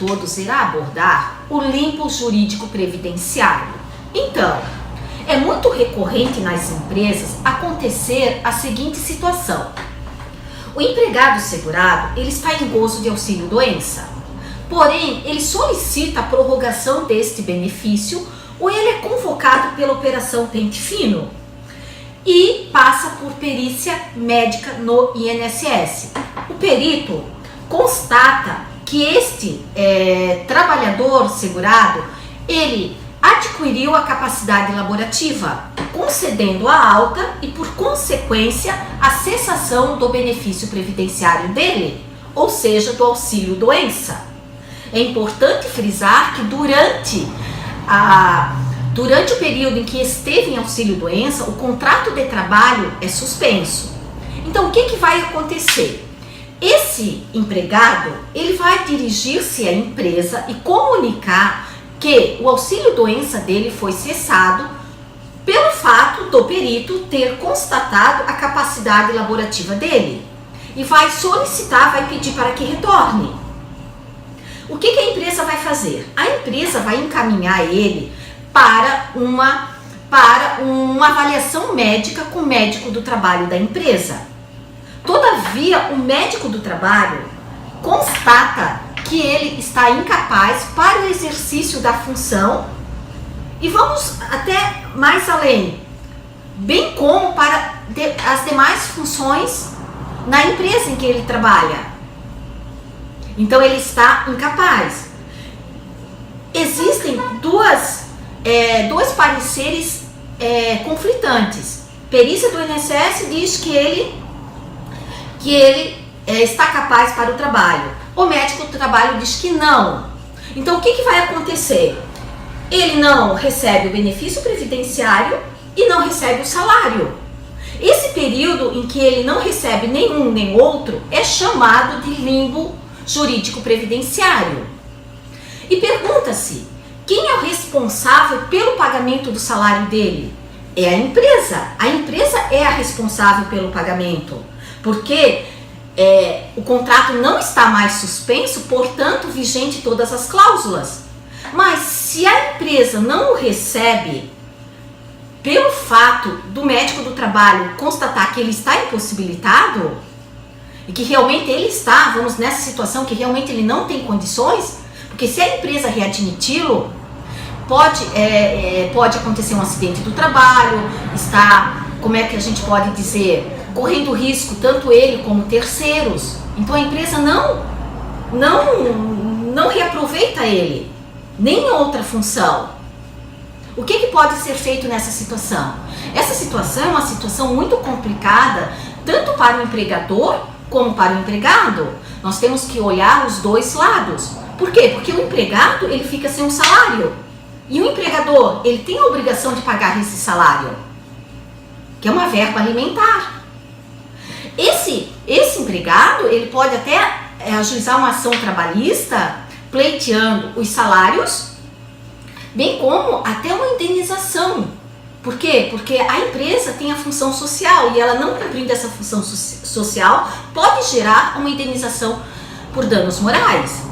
todos irá abordar o limbo jurídico previdenciário. Então, é muito recorrente nas empresas acontecer a seguinte situação. O empregado segurado, ele está em gozo de auxílio-doença, porém, ele solicita a prorrogação deste benefício ou ele é convocado pela Operação Pente Fino e passa por perícia médica no INSS. O perito constata que este trabalhador segurado, ele adquiriu a capacidade laborativa, concedendo a alta e, por consequência, a cessação do benefício previdenciário dele, ou seja, do auxílio-doença. É importante frisar que durante o período em que esteve em auxílio-doença, o contrato de trabalho é suspenso. Então, o que vai acontecer? Esse empregado, ele vai dirigir-se à empresa e comunicar que o auxílio-doença dele foi cessado pelo fato do perito ter constatado a capacidade laborativa dele. E vai solicitar, vai pedir para que retorne. O que a empresa vai fazer? A empresa vai encaminhar ele para uma avaliação médica com o médico do trabalho da empresa. Todavia, o médico do trabalho constata que ele está incapaz para o exercício da função e vamos até mais além, bem como para as demais funções na empresa em que ele trabalha. Então ele está incapaz. Existem dois pareceres conflitantes. Perícia do INSS diz que ele está capaz para o trabalho. O médico do trabalho diz que não. Então o que vai acontecer? Ele não recebe o benefício previdenciário e não recebe o salário. Esse período em que ele não recebe nenhum nem outro é chamado de limbo jurídico previdenciário. E pergunta-se, quem é o responsável pelo pagamento do salário dele? É a empresa. A empresa é a responsável pelo pagamento, porque o contrato não está mais suspenso, portanto, vigente todas as cláusulas. Mas se a empresa não o recebe, pelo fato do médico do trabalho constatar que ele está impossibilitado, e que realmente ele está, vamos nessa situação, que realmente ele não tem condições, porque se a empresa readmiti-lo, pode acontecer um acidente do trabalho, está, como é que a gente pode dizer, correndo risco tanto ele como terceiros. Então a empresa não reaproveita ele, nem em outra função. O que pode ser feito nessa situação? Essa situação é uma situação muito complicada, tanto para o empregador como para o empregado. Nós temos que olhar os dois lados. Por quê? Porque o empregado, ele fica sem um salário. E o empregador, ele tem a obrigação de pagar esse salário, que é uma verba alimentar. Esse empregado, ele pode até ajuizar uma ação trabalhista, pleiteando os salários, bem como até uma indenização. Por quê? Porque a empresa tem a função social e ela não cumprindo essa função social pode gerar uma indenização por danos morais.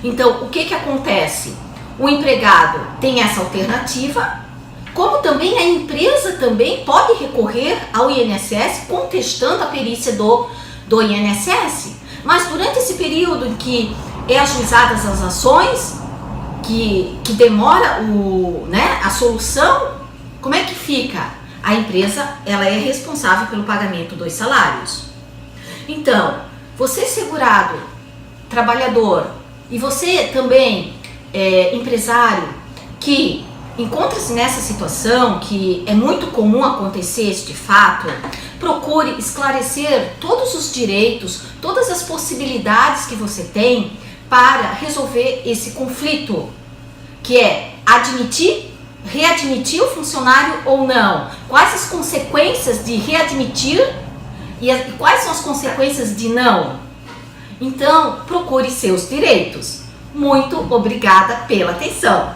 Então, o que acontece? O empregado tem essa alternativa, como também a empresa também pode recorrer ao INSS contestando a perícia do INSS. Mas durante esse período em que ajuizadas as ações, que demora a solução, como é que fica? A empresa, ela é responsável pelo pagamento dos salários. Então, você segurado, trabalhador, e você também empresário que encontra-se nessa situação, que é muito comum acontecer este fato, procure esclarecer todos os direitos, todas as possibilidades que você tem para resolver esse conflito, que é readmitir o funcionário ou não, quais as consequências de readmitir e quais são as consequências de não. Então, procure seus direitos. Muito obrigada pela atenção.